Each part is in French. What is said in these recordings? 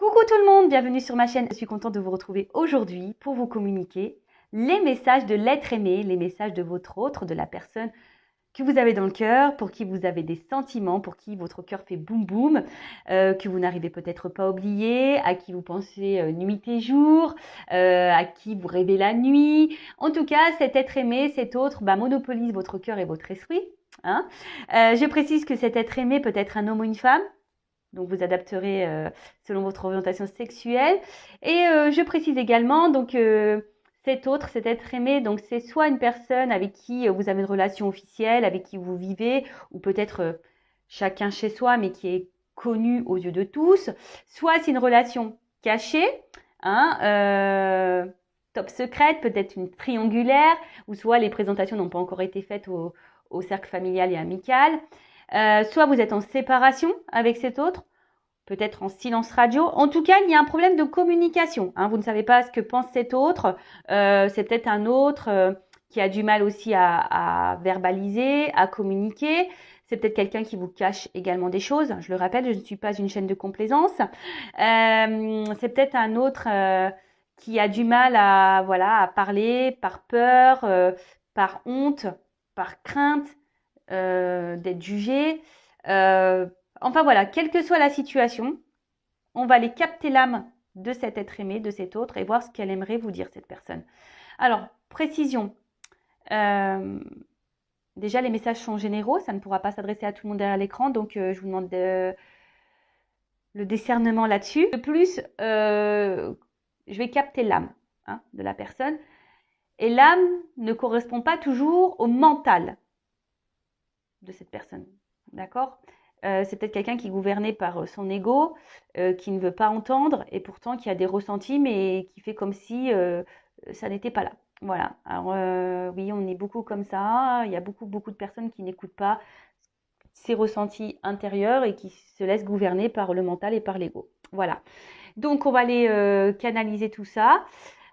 Coucou tout le monde, bienvenue sur ma chaîne. Je suis contente de vous retrouver aujourd'hui pour vous communiquer les messages de l'être aimé, les messages de votre autre, de la personne que vous avez dans le cœur, pour qui vous avez des sentiments, pour qui votre cœur fait boum boum, que vous n'arrivez peut-être pas à oublier, à qui vous pensez nuit et jour, à qui vous rêvez la nuit. En tout cas, cet être aimé, cet autre, monopolise votre cœur et votre esprit. Hein. Je précise que cet être aimé peut être un homme ou une femme. Donc, vous adapterez selon votre orientation sexuelle. Et je précise également, donc, cet être aimé, donc c'est soit une personne avec qui vous avez une relation officielle, avec qui vous vivez, ou peut-être chacun chez soi, mais qui est connu aux yeux de tous. Soit c'est une relation cachée, top secrète, peut-être une triangulaire, ou soit les présentations n'ont pas encore été faites au cercle familial et amical. Soit vous êtes en séparation avec cet autre, peut-être en silence radio. En tout cas, il y a un problème de communication. Vous ne savez pas ce que pense cet autre. C'est peut-être un autre qui a du mal aussi à verbaliser, à communiquer. C'est peut-être quelqu'un qui vous cache également des choses. Je le rappelle, je ne suis pas une chaîne de complaisance. C'est peut-être un autre qui a du mal à parler par peur, par honte, par crainte d'être jugé. Enfin voilà, quelle que soit la situation, on va aller capter l'âme de cet être aimé, de cet autre, et voir ce qu'elle aimerait vous dire, cette personne. Alors, précision. Déjà, les messages sont généraux, ça ne pourra pas s'adresser à tout le monde derrière l'écran, donc je vous demande le discernement là-dessus. De plus, je vais capter l'âme de la personne, et l'âme ne correspond pas toujours au mental de cette personne. D'accord ? C'est peut-être quelqu'un qui est gouverné par son ego, qui ne veut pas entendre et pourtant qui a des ressentis, mais qui fait comme si ça n'était pas là. Voilà. Alors oui, on est beaucoup comme ça. Il y a beaucoup de personnes qui n'écoutent pas ces ressentis intérieurs et qui se laissent gouverner par le mental et par l'ego. Voilà. Donc on va aller canaliser tout ça.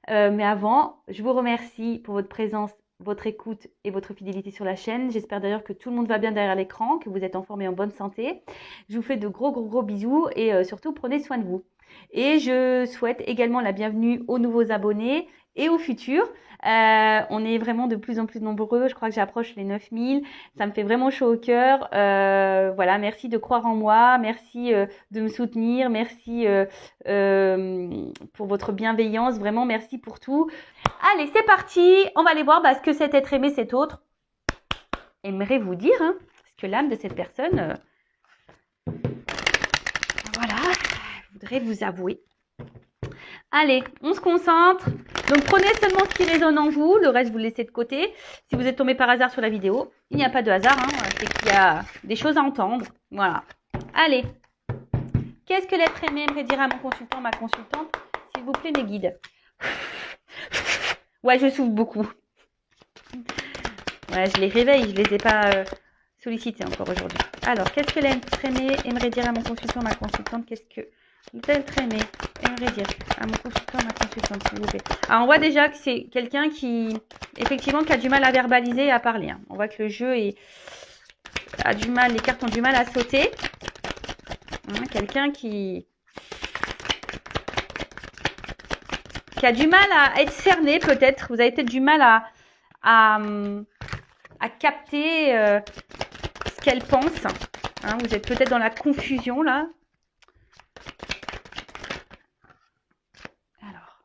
Mais avant, je vous remercie pour votre présence, votre écoute et votre fidélité sur la chaîne. J'espère d'ailleurs que tout le monde va bien derrière l'écran, que vous êtes en forme et en bonne santé. Je vous fais de gros bisous et surtout prenez soin de vous. Et je souhaite également la bienvenue aux nouveaux abonnés et aux futurs. On est vraiment de plus en plus nombreux. Je crois que j'approche les 9000. Ça me fait vraiment chaud au cœur. Voilà, merci de croire en moi. Merci de me soutenir. Merci pour votre bienveillance. Vraiment, merci pour tout. Allez, c'est parti. On va aller voir ce que cet être aimé, cet autre, aimerait vous dire. Parce que l'âme de cette personne, voilà, voudrait vous avouer. Allez, on se concentre. Donc, prenez seulement ce qui résonne en vous. Le reste, vous le laissez de côté. Si vous êtes tombé par hasard sur la vidéo, il n'y a pas de hasard. C'est qu'il y a des choses à entendre. Voilà. Allez. Qu'est-ce que l'être aimé aimerait dire à mon consultant, ma consultante? S'il vous plaît, mes guides. Ouais, je souffle beaucoup. Ouais, je les réveille. Je les ai pas sollicités encore aujourd'hui. Alors, qu'est-ce que l'être aimé aimerait dire à mon consultant, ma consultante? Qu'est-ce que l'être aimé aimerait dire à mon consultant, ma consultante, s'il vous plaît? Alors, on voit déjà que c'est quelqu'un qui, effectivement, qui a du mal à verbaliser et à parler. On voit que le jeu a du mal, les cartes ont du mal à sauter. Quelqu'un qui a du mal à être cerné, peut-être. Vous avez peut-être du mal à capter ce qu'elle pense. Vous êtes peut-être dans la confusion, là. Alors.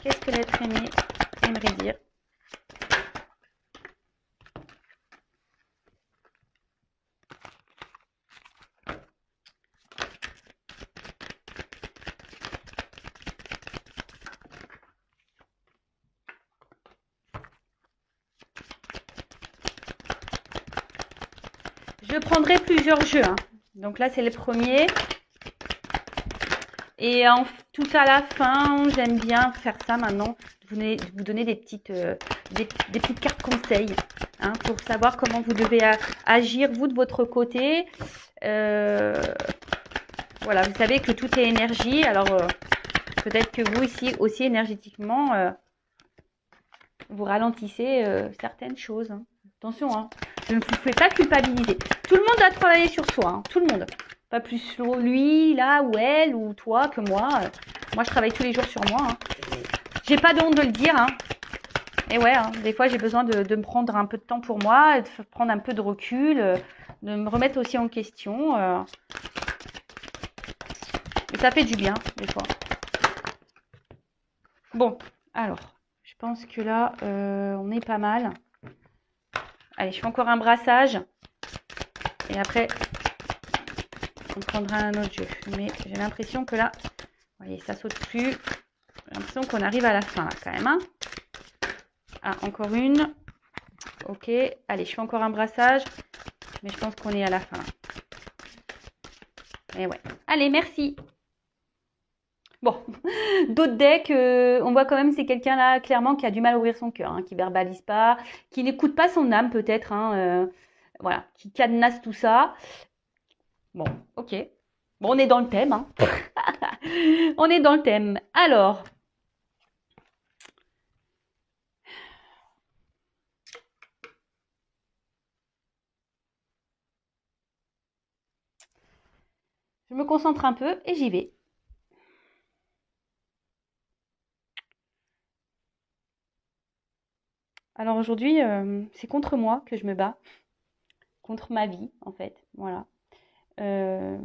Qu'est-ce que l'être aimé aimerait dire? Je prendrai plusieurs jeux. Donc là, c'est le premier. Et tout à la fin, j'aime bien faire ça maintenant. Vous donner des petites cartes conseils pour savoir comment vous devez agir, vous, de votre côté. Voilà, vous savez que tout est énergie. Alors, peut-être que vous, ici, aussi énergétiquement, vous ralentissez certaines choses. Attention, Je ne vous fais pas culpabiliser. Tout le monde a travaillé sur soi, hein, tout le monde. Pas plus lui, là, ou elle, ou toi que moi. Moi, je travaille tous les jours sur moi. Hein. J'ai pas de honte de le dire. Hein. Et ouais, hein, des fois, j'ai besoin de me prendre un peu de temps pour moi, de prendre un peu de recul, de me remettre aussi en question. Et ça fait du bien, des fois. Bon, alors, je pense que là, on est pas mal. Allez, je fais encore un brassage. Et après, on prendra un autre jeu. Mais j'ai l'impression que là, vous voyez, ça saute plus. J'ai l'impression qu'on arrive à la fin, là, quand même. Hein. Ah, encore une. Ok. Allez, je fais encore un brassage. Mais je pense qu'on est à la fin. Et ouais. Allez, merci. Bon, d'autres decks, on voit quand même c'est quelqu'un là clairement qui a du mal à ouvrir son cœur, hein, qui verbalise pas, qui n'écoute pas son âme peut-être, hein, voilà, qui cadenasse tout ça. Bon, ok. Bon, on est dans le thème, hein. On est dans le thème. Alors, je me concentre un peu et j'y vais. Alors aujourd'hui, c'est contre moi que je me bats, contre ma vie en fait, voilà. Euh,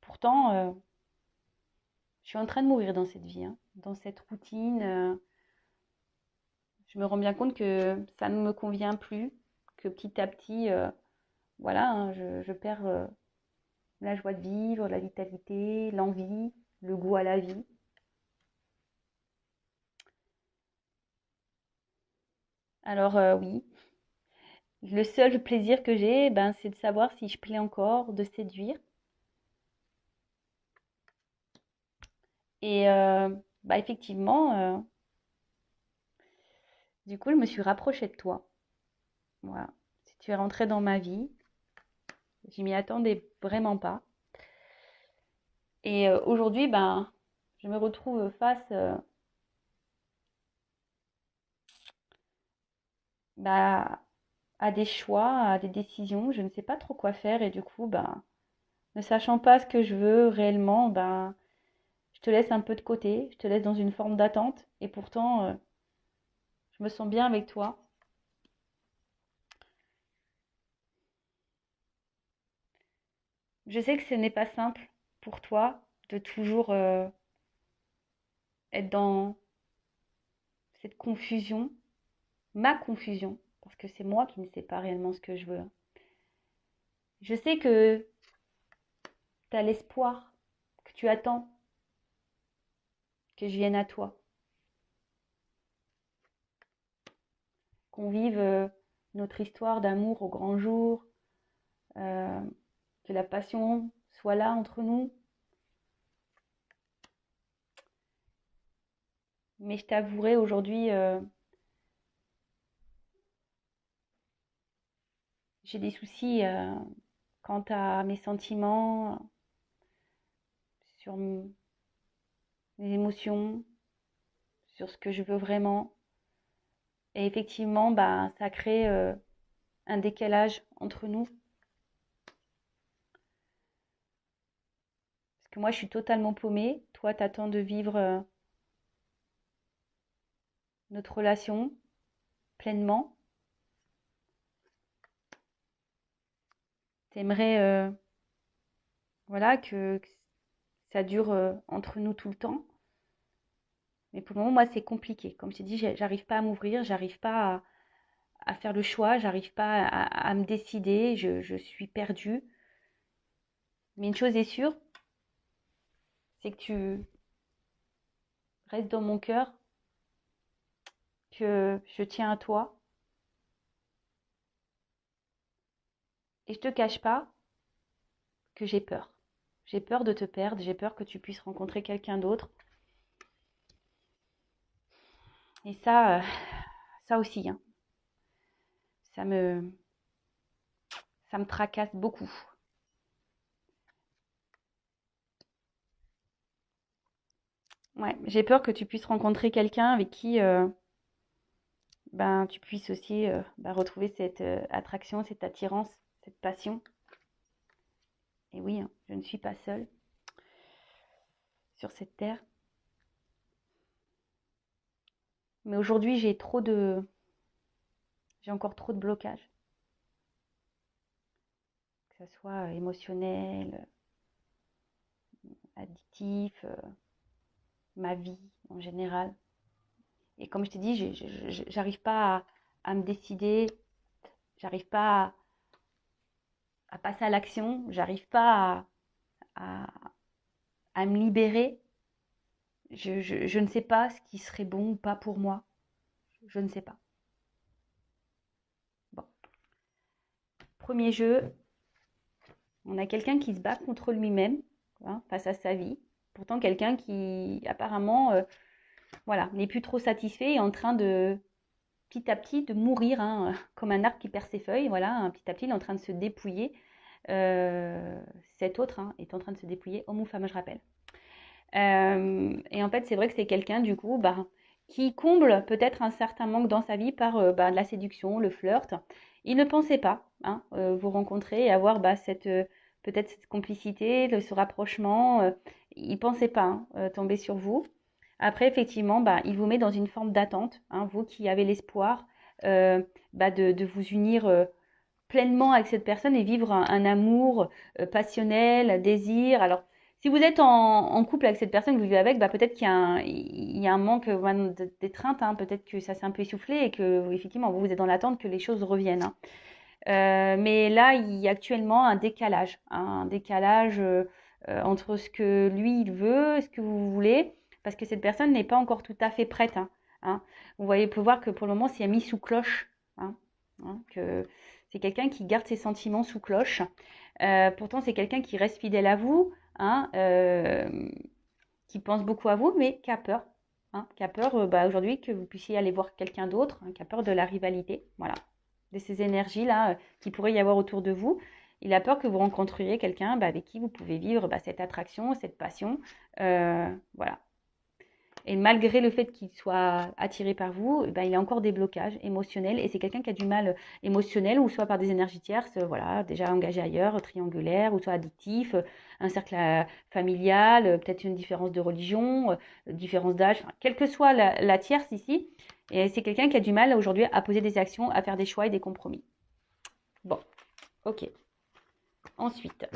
pourtant, je suis en train de mourir dans cette vie, hein, dans cette routine. Je me rends bien compte que ça ne me convient plus, que petit à petit, voilà, hein, je perds la joie de vivre, la vitalité, l'envie, le goût à la vie. Alors oui, le seul plaisir que j'ai, ben, c'est de savoir si je plais encore, de séduire. Et bah, effectivement, du coup, je me suis rapprochée de toi. Voilà. Si tu es rentré dans ma vie, je m'y attendais vraiment pas. Et aujourd'hui, ben, je me retrouve face bah, à des choix, à des décisions. Je ne sais pas trop quoi faire et du coup, ben, ne sachant pas ce que je veux réellement, ben, je te laisse un peu de côté, je te laisse dans une forme d'attente et pourtant, je me sens bien avec toi. Je sais que ce n'est pas simple pour toi de toujours être dans cette confusion, ma confusion, parce que c'est moi qui ne sais pas réellement ce que je veux. Je sais que tu as l'espoir, que tu attends que je vienne à toi, qu'on vive notre histoire d'amour au grand jour, euh, que la passion soit là entre nous. Mais je t'avouerai aujourd'hui, j'ai des soucis quant à mes sentiments, sur mes émotions, sur ce que je veux vraiment. Et effectivement, bah, ça crée un décalage entre nous. Parce que moi, je suis totalement paumée. Toi, t'attends de vivre notre relation pleinement. T'aimerais, voilà, que ça dure entre nous tout le temps. Mais pour le moment, moi, c'est compliqué. Comme je t'ai dit, j'arrive pas à m'ouvrir, j'arrive pas à faire le choix, j'arrive pas à me décider, je suis perdue. Mais une chose est sûre, c'est que tu restes dans mon cœur, que je tiens à toi. Et je te cache pas que j'ai peur. J'ai peur de te perdre, j'ai peur que tu puisses rencontrer quelqu'un d'autre. Et ça aussi, hein, ça me, ça me tracasse beaucoup. Ouais, j'ai peur que tu puisses rencontrer quelqu'un avec qui ben, tu puisses aussi retrouver cette attraction, cette attirance, cette passion. Et oui, hein, je ne suis pas seule sur cette terre. Mais aujourd'hui, j'ai encore trop de blocages. Que ce soit émotionnel, addictif, ma vie en général. Et comme je t'ai dit, j'arrive pas à me décider, j'arrive pas à passer à l'action, j'arrive pas à, à me libérer. Je ne sais pas ce qui serait bon ou pas pour moi. Je ne sais pas. Bon. Premier jeu, on a quelqu'un qui se bat contre lui-même, hein, face à sa vie. Pourtant, quelqu'un qui apparemment voilà, n'est plus trop satisfait et est en train de, petit à petit, de mourir, hein, comme un arbre qui perd ses feuilles. Voilà, hein, petit à petit, il est en train de se dépouiller. Cet autre hein, est en train de se dépouiller, homme ou femme, je rappelle. Et en fait, c'est vrai que c'est quelqu'un, du coup, qui comble peut-être un certain manque dans sa vie par de la séduction, le flirt. Il ne pensait pas hein, vous rencontrer et avoir peut-être cette complicité, ce rapprochement. Il ne pensait pas tomber sur vous. Après, effectivement, il vous met dans une forme d'attente, hein, vous qui avez l'espoir de vous unir pleinement avec cette personne et vivre un amour passionnel, un désir. Alors, si vous êtes en couple avec cette personne que vous vivez avec, peut-être qu'il y a un manque d'étreinte, hein, peut-être que ça s'est un peu essoufflé et que effectivement vous êtes dans l'attente que les choses reviennent. Hein. Mais là, il y a actuellement un décalage, hein, un décalage entre ce que lui il veut, ce que vous voulez, parce que cette personne n'est pas encore tout à fait prête. Hein. Vous pouvez voir que pour le moment, c'est mis sous cloche. Hein, que c'est quelqu'un qui garde ses sentiments sous cloche. Pourtant, c'est quelqu'un qui reste fidèle à vous, hein, qui pense beaucoup à vous, mais qui a peur. Hein, qui a peur aujourd'hui que vous puissiez aller voir quelqu'un d'autre, hein, qui a peur de la rivalité, voilà, de ces énergies-là qui pourrait y avoir autour de vous. Il a peur que vous rencontriez quelqu'un avec qui vous pouvez vivre cette attraction, cette passion. Voilà. Et malgré le fait qu'il soit attiré par vous, il a encore des blocages émotionnels. Et c'est quelqu'un qui a du mal émotionnel, ou soit par des énergies tierces, voilà, déjà engagé ailleurs, triangulaire, ou soit addictif, un cercle familial, peut-être une différence de religion, différence d'âge, enfin, quelle que soit la tierce ici. Et c'est quelqu'un qui a du mal aujourd'hui à poser des actions, à faire des choix et des compromis. Bon, ok. Ensuite.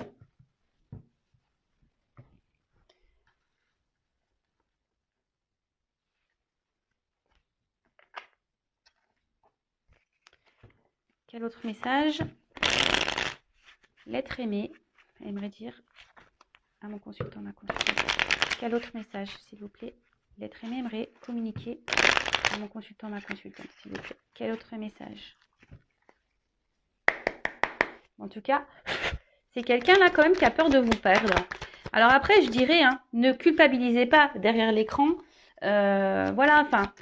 Quel autre message? L'être aimé aimerait dire à mon consultant, ma consultante. Quel autre message, s'il vous plaît? L'être aimé aimerait communiquer à mon consultant, ma consultante, s'il vous plaît. Quel autre message? En tout cas, c'est quelqu'un là quand même qui a peur de vous perdre. Alors après, je dirais, hein, ne culpabilisez pas derrière l'écran. Voilà, enfin,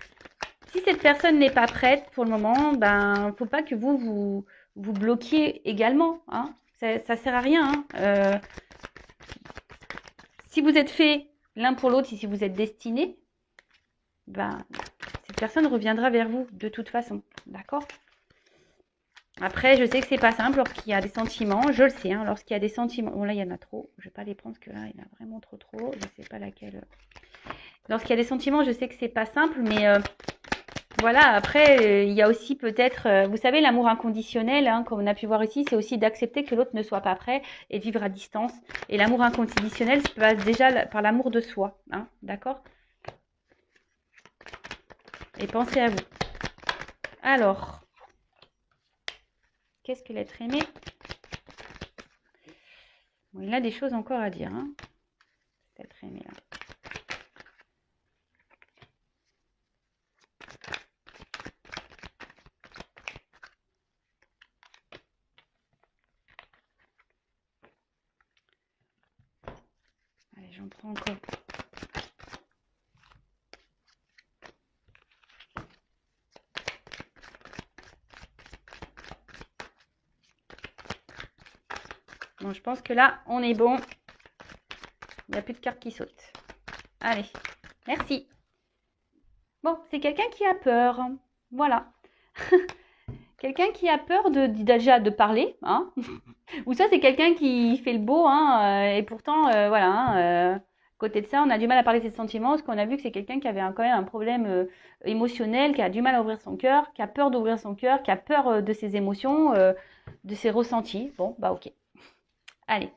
si cette personne n'est pas prête pour le moment, faut pas que vous bloquiez également. Hein. Ça sert à rien. Hein. Si vous êtes fait l'un pour l'autre, si vous êtes destinés, cette personne reviendra vers vous de toute façon. D'accord? Après, je sais que c'est pas simple lorsqu'il y a des sentiments. Je le sais, hein, lorsqu'il y a des sentiments. Bon, là, il y en a trop. Je vais pas les prendre parce que là, il y en a vraiment trop. Je sais pas laquelle. Lorsqu'il y a des sentiments, je sais que c'est pas simple, mais voilà. Après, il y a aussi peut-être, vous savez, l'amour inconditionnel, hein, comme on a pu voir ici, c'est aussi d'accepter que l'autre ne soit pas prêt et de vivre à distance. Et l'amour inconditionnel se passe déjà par l'amour de soi. Hein, d'accord? Et pensez à vous. Alors, qu'est-ce que l'être aimé? Bon, il a des choses encore à dire. Hein, l'être aimé là. Allez, j'en prends encore. Bon, je pense que là, on est bon. Il n'y a plus de cartes qui sautent. Allez, merci. Bon, c'est quelqu'un qui a peur. Voilà. quelqu'un qui a peur déjà de parler, hein. Ou ça, c'est quelqu'un qui fait le beau, hein, et pourtant, voilà, hein, côté de ça, on a du mal à parler de ses sentiments, parce qu'on a vu que c'est quelqu'un qui avait quand même un problème émotionnel, qui a du mal à ouvrir son cœur, qui a peur d'ouvrir son cœur, qui a peur de ses émotions, de ses ressentis. Bon, bah ok. Allez.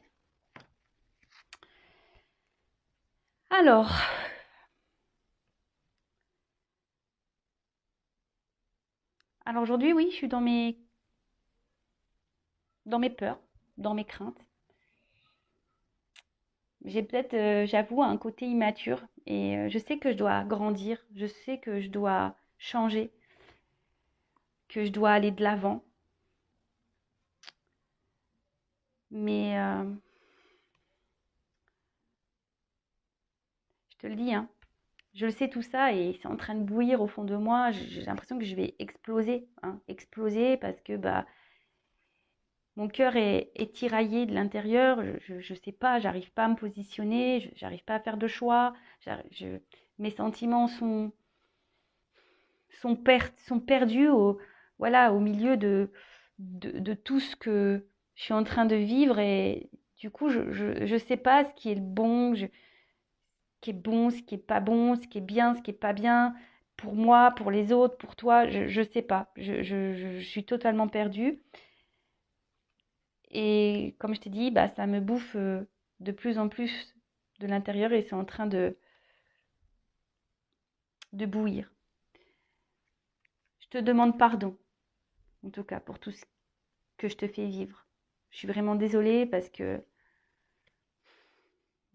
Alors, aujourd'hui, oui, je suis dans mes peurs, dans mes craintes. J'ai peut-être, j'avoue, un côté immature et je sais que je dois grandir, je sais que je dois changer, que je dois aller de l'avant. Mais je te le dis, hein, je le sais tout ça et c'est en train de bouillir au fond de moi. J'ai l'impression que je vais exploser, hein, exploser parce que bah mon cœur est tiraillé de l'intérieur. Je sais pas, j'arrive pas à me positionner, j'arrive pas à faire de choix. Mes sentiments sont perdus voilà, au milieu de tout ce que je suis en train de vivre et du coup, je sais pas ce qui est le bon, ce qui est bon, ce qui est pas bon, ce qui est bien, ce qui est pas bien pour moi, pour les autres, pour toi, je sais pas. Je suis totalement perdue et comme je t'ai dit, bah ça me bouffe de plus en plus de l'intérieur et c'est en train de bouillir. Je te demande pardon, en tout cas, pour tout ce que je te fais vivre. Je suis vraiment désolée parce que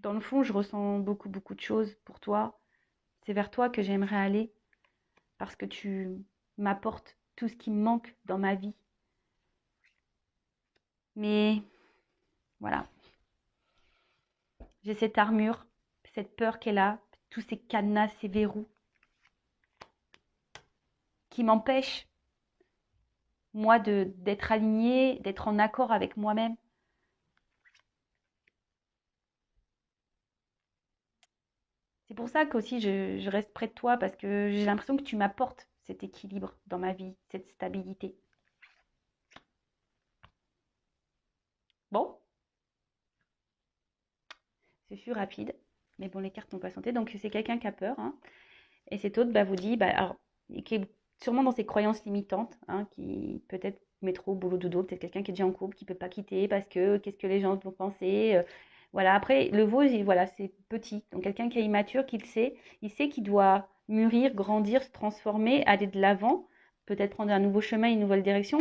dans le fond, je ressens beaucoup, beaucoup de choses pour toi. C'est vers toi que j'aimerais aller parce que tu m'apportes tout ce qui me manque dans ma vie. Mais voilà, j'ai cette armure, cette peur qu'elle a, tous ces cadenas, ces verrous qui m'empêchent, moi, d'être alignée, d'être en accord avec moi-même. C'est pour ça qu'aussi je reste près de toi parce que j'ai l'impression que tu m'apportes cet équilibre dans ma vie, cette stabilité. Bon, ce fut rapide, mais bon, les cartes n'ont pas santé. Donc c'est quelqu'un qui a peur, hein, et cet autre bah, vous dit, bah, alors, qui est sûrement dans ses croyances limitantes, hein, qui peut-être métro, boulot, dodo, peut-être quelqu'un qui est déjà en couple, qui ne peut pas quitter parce que qu'est-ce que les gens vont penser. Voilà, après, le veau, voilà, c'est petit. Donc quelqu'un qui est immature, qui le sait, il sait qu'il doit mûrir, grandir, se transformer, aller de l'avant, peut-être prendre un nouveau chemin, une nouvelle direction.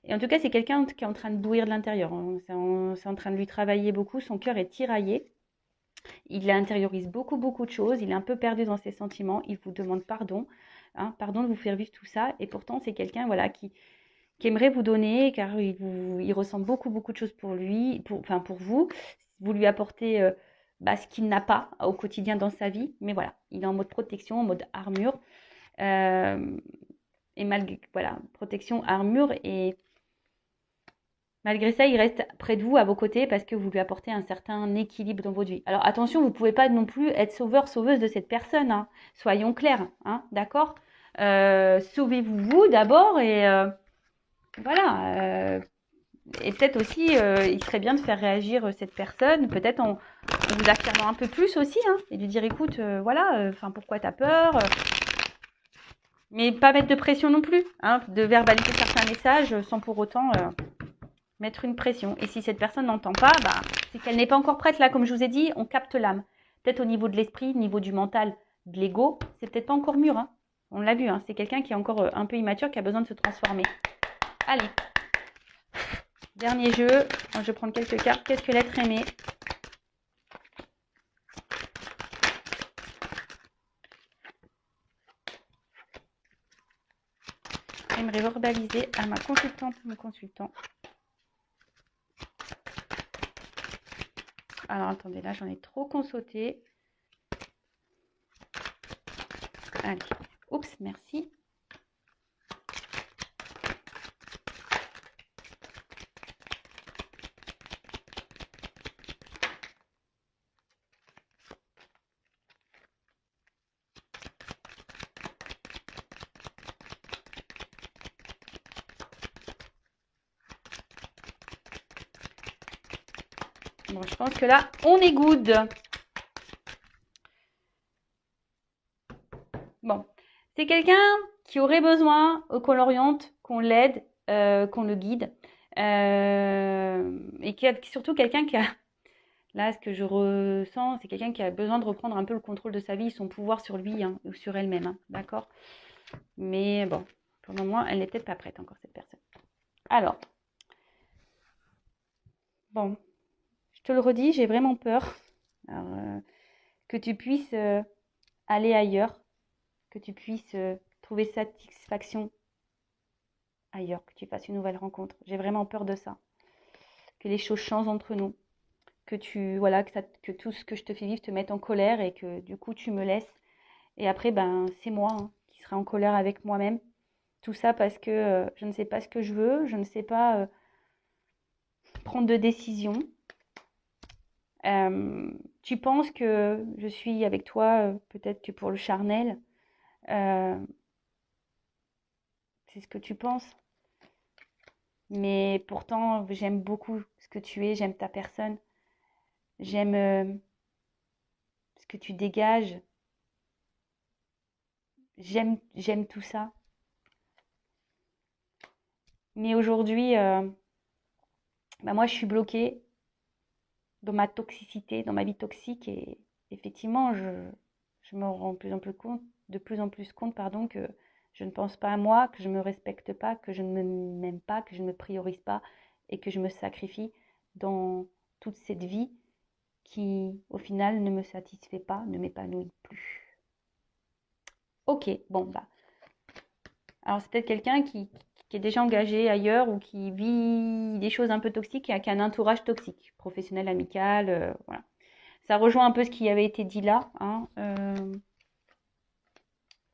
Et en tout cas, c'est quelqu'un qui est en train de bouillir de l'intérieur, hein. C'est en train de lui travailler beaucoup, son cœur est tiraillé. Il intériorise beaucoup, beaucoup de choses. Il est un peu perdu dans ses sentiments. Il vous demande pardon, hein, pardon de vous faire vivre tout ça. Et pourtant, c'est quelqu'un voilà, qui aimerait vous donner, car il ressent beaucoup, beaucoup de choses pour lui, pour vous. Vous lui apportez bah, ce qu'il n'a pas au quotidien dans sa vie. Mais voilà, il est en mode protection, en mode armure. Et malgré, voilà, protection, armure. Et malgré ça, il reste près de vous, à vos côtés, parce que vous lui apportez un certain équilibre dans votre vie. Alors attention, vous ne pouvez pas non plus être sauveur, sauveuse de cette personne, hein. Soyons clairs, hein, d'accord. Sauvez-vous vous d'abord et voilà. Et peut-être aussi, il serait bien de faire réagir cette personne, peut-être en vous affirmant un peu plus aussi, hein, et lui dire écoute, voilà, pourquoi t'as peur mais pas mettre de pression non plus, hein, de verbaliser certains messages sans pour autant mettre une pression. Et si cette personne n'entend pas, bah, c'est qu'elle n'est pas encore prête. Là, comme je vous ai dit, on capte l'âme. Peut-être au niveau de l'esprit, au niveau du mental, de l'ego, c'est peut-être pas encore mûr, hein. On l'a vu, hein, c'est quelqu'un qui est encore un peu immature, qui a besoin de se transformer. Allez, dernier jeu. Je vais prendre quelques cartes. Qu'est-ce que l'être aimé? J'aimerais verbaliser à ma consultante, mon consultant. Alors, attendez, là, j'en ai trop consauté. Allez. Oups, merci. Bon, je pense que là, on est good. Bon, c'est quelqu'un qui aurait besoin qu'on l'oriente, qu'on l'aide, qu'on le guide. Et surtout quelqu'un qui a, là, ce que je ressens, c'est quelqu'un qui a besoin de reprendre un peu le contrôle de sa vie, son pouvoir sur lui hein, ou sur elle-même. Hein, d'accord? Mais bon, pour le moment, elle n'est peut-être pas prête encore, cette personne. Alors, bon, je te le redis, j'ai vraiment peur que tu puisses aller ailleurs, que tu puisses trouver satisfaction ailleurs, que tu fasses une nouvelle rencontre. J'ai vraiment peur de ça. Que les choses changent entre nous. Que tout ce que je te fais vivre te mette en colère et que du coup tu me laisses. Et après, ben, c'est moi hein, qui serai en colère avec moi-même. Tout ça parce que je ne sais pas ce que je veux, je ne sais pas prendre de décision. Tu penses que je suis avec toi, peut-être que pour le charnel. C'est ce que tu penses. Mais pourtant, j'aime beaucoup ce que tu es, j'aime ta personne. J'aime ce que tu dégages. J'aime tout ça. Mais aujourd'hui, bah moi, je suis bloquée dans ma toxicité, dans ma vie toxique. Et effectivement, je me rends de plus en plus compte, pardon, que je ne pense pas à moi, que je ne me respecte pas, que je ne m'aime pas, que je ne me priorise pas et que je me sacrifie dans toute cette vie qui, au final, ne me satisfait pas, ne m'épanouit plus. Ok, bon, bah. Alors, c'est peut-être quelqu'un qui est déjà engagé ailleurs ou qui vit des choses un peu toxiques et qui a un entourage toxique, professionnel, amical, voilà. Ça rejoint un peu ce qui avait été dit là. Hein,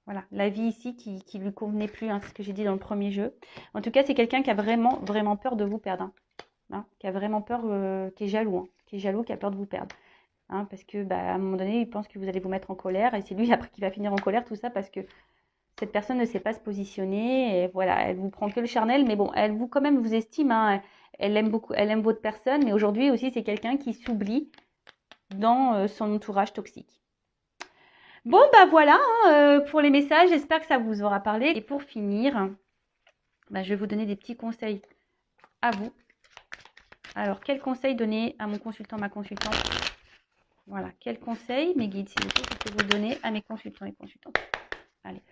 voilà, la vie ici qui lui convenait plus, hein, c'est ce que j'ai dit dans le premier jeu. En tout cas, c'est quelqu'un qui a vraiment, vraiment peur de vous perdre. Hein, qui a vraiment peur, qui est jaloux, hein, qui a peur de vous perdre. Hein, parce que, bah, à un moment donné, il pense que vous allez vous mettre en colère et c'est lui après qui va finir en colère, tout ça parce que cette personne ne sait pas se positionner et voilà, elle vous prend que le charnel, mais bon, elle vous quand même vous estime, hein, elle aime beaucoup, elle aime votre personne, mais aujourd'hui aussi c'est quelqu'un qui s'oublie dans son entourage toxique. Bon bah voilà hein, pour les messages, j'espère que ça vous aura parlé. Et pour finir, bah, je vais vous donner des petits conseils à vous. Alors quel conseil donner à mon consultant, ma consultante? Voilà, quel conseil, mes guides, s'il vous plaît, je peux vous donner à mes consultants et consultantes? Allez.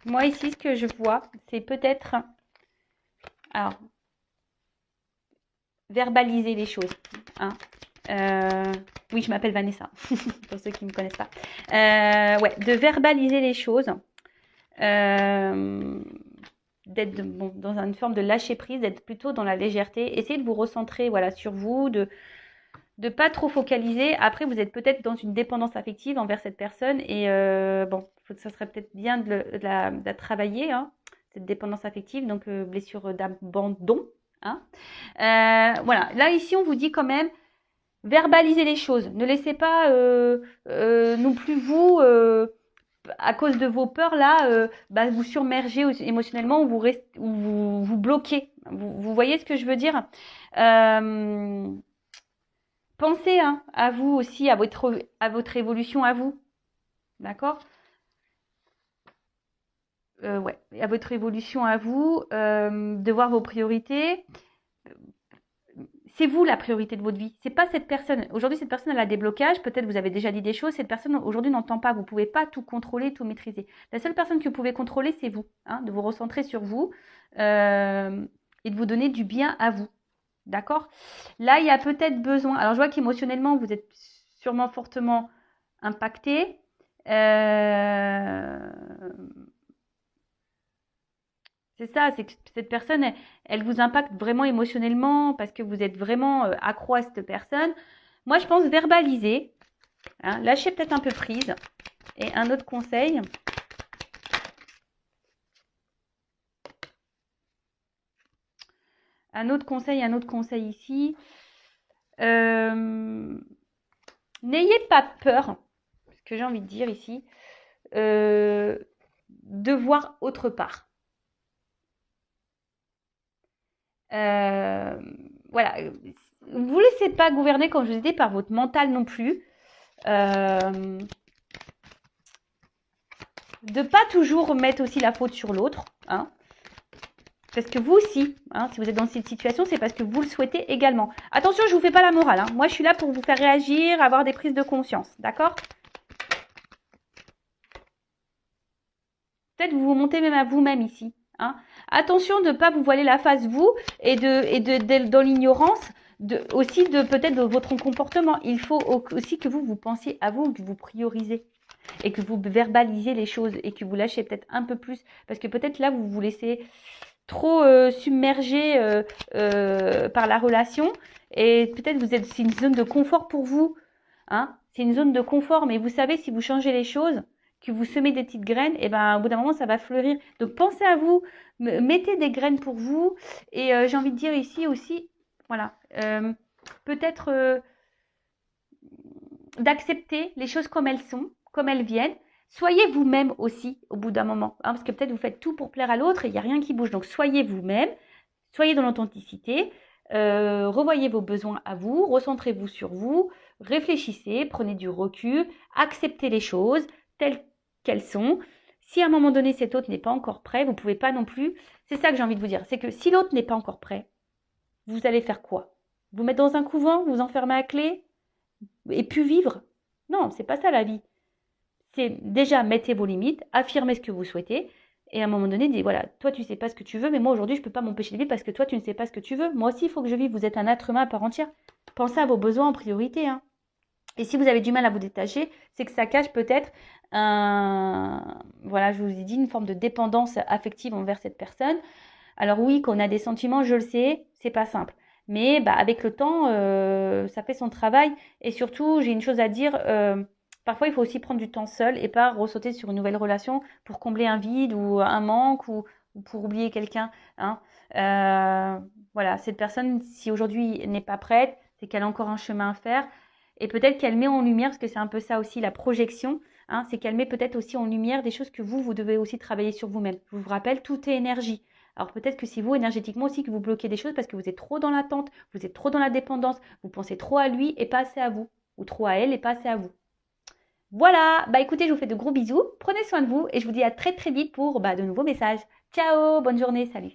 Moi ici, ce que je vois, c'est peut-être, alors, verbaliser les choses. Hein. Oui, je m'appelle Vanessa, pour ceux qui ne me connaissent pas. Ouais, de verbaliser les choses, d'être bon, dans une forme de lâcher prise, d'être plutôt dans la légèreté. Essayez de vous recentrer voilà, sur vous, de pas trop focaliser. Après, vous êtes peut-être dans une dépendance affective envers cette personne et bon, ça serait peut-être bien de la travailler, hein, cette dépendance affective, donc blessure d'abandon. Hein. Voilà, là ici on vous dit quand même verbaliser les choses. Ne laissez pas non plus vous, à cause de vos peurs là, bah, vous surmerger émotionnellement ou vous bloquer. Vous voyez ce que je veux dire? Pensez hein, à vous aussi, à votre évolution à vous. D'accord? Ouais, à votre évolution à vous, de voir vos priorités. C'est vous la priorité de votre vie. C'est pas cette personne. Aujourd'hui, cette personne, elle a des blocages. Peut-être vous avez déjà dit des choses. Cette personne, aujourd'hui, n'entend pas. Vous ne pouvez pas tout contrôler, tout maîtriser. La seule personne que vous pouvez contrôler, c'est vous. Hein, de vous recentrer sur vous et de vous donner du bien à vous. D'accord? Là, il y a peut-être besoin. Alors, je vois qu'émotionnellement, vous êtes sûrement fortement impacté. C'est ça, c'est que cette personne, elle vous impacte vraiment émotionnellement parce que vous êtes vraiment accro à cette personne. Moi, je pense verbaliser, hein, lâcher peut-être un peu prise. Et un autre conseil, ici, n'ayez pas peur, ce que j'ai envie de dire ici, de voir autre part. Voilà. Vous ne laissez pas gouverner, comme je vous ai dit, par votre mental non plus. De pas toujours mettre aussi la faute sur l'autre. Hein. Parce que vous aussi, hein, si vous êtes dans cette situation, c'est parce que vous le souhaitez également. Attention, je ne vous fais pas la morale. Hein. Moi, je suis là pour vous faire réagir, avoir des prises de conscience. D'accord? Peut-être vous vous montez même à vous-même ici. Hein. Attention de ne pas vous voiler la face, vous, et dans l'ignorance, aussi de peut-être de votre comportement. Il faut aussi que vous pensiez à vous, que vous priorisez. Et que vous verbalisiez les choses et que vous lâchez peut-être un peu plus. Parce que peut-être là, vous vous laissez trop submergé par la relation et peut-être c'est une zone de confort pour vous. Hein, c'est une zone de confort, mais vous savez, si vous changez les choses, que vous semez des petites graines, et ben au bout d'un moment, ça va fleurir. Donc pensez à vous, mettez des graines pour vous. Et j'ai envie de dire ici aussi, voilà, peut-être d'accepter les choses comme elles sont, comme elles viennent. Soyez vous-même aussi au bout d'un moment, hein, parce que peut-être vous faites tout pour plaire à l'autre et il n'y a rien qui bouge. Donc soyez vous-même, soyez dans l'authenticité, revoyez vos besoins à vous, recentrez-vous sur vous, réfléchissez, prenez du recul, acceptez les choses telles qu'elles sont. Si à un moment donné cet autre n'est pas encore prêt, vous ne pouvez pas non plus. C'est ça que j'ai envie de vous dire, c'est que si l'autre n'est pas encore prêt, vous allez faire quoi? Vous mettre dans un couvent, vous enfermer à clé et puis vivre? Non, c'est pas ça la vie. C'est déjà mettez vos limites, affirmez ce que vous souhaitez et à un moment donné, dites voilà, toi tu sais pas ce que tu veux, mais moi aujourd'hui je peux pas m'empêcher de vivre parce que toi tu ne sais pas ce que tu veux. Moi aussi il faut que je vive, vous êtes un être humain à part entière. Pensez à vos besoins en priorité. Hein. Et si vous avez du mal à vous détacher, c'est que ça cache peut-être voilà, je vous ai dit, une forme de dépendance affective envers cette personne. Alors oui, qu'on a des sentiments, je le sais, c'est pas simple. Mais bah, avec le temps, ça fait son travail. Et surtout, j'ai une chose à dire, parfois il faut aussi prendre du temps seul et pas ressauter sur une nouvelle relation pour combler un vide ou un manque ou pour oublier quelqu'un. Hein. Voilà, cette personne, si aujourd'hui n'est pas prête, c'est qu'elle a encore un chemin à faire. Et peut-être qu'elle met en lumière, parce que c'est un peu ça aussi la projection, hein, c'est qu'elle met peut-être aussi en lumière des choses que vous devez aussi travailler sur vous-même. Je vous rappelle, tout est énergie. Alors peut-être que c'est vous énergétiquement aussi que vous bloquez des choses parce que vous êtes trop dans l'attente, vous êtes trop dans la dépendance, vous pensez trop à lui et pas assez à vous, ou trop à elle et pas assez à vous. Voilà, bah écoutez, je vous fais de gros bisous, prenez soin de vous et je vous dis à très très vite pour de nouveaux messages. Ciao, bonne journée, salut.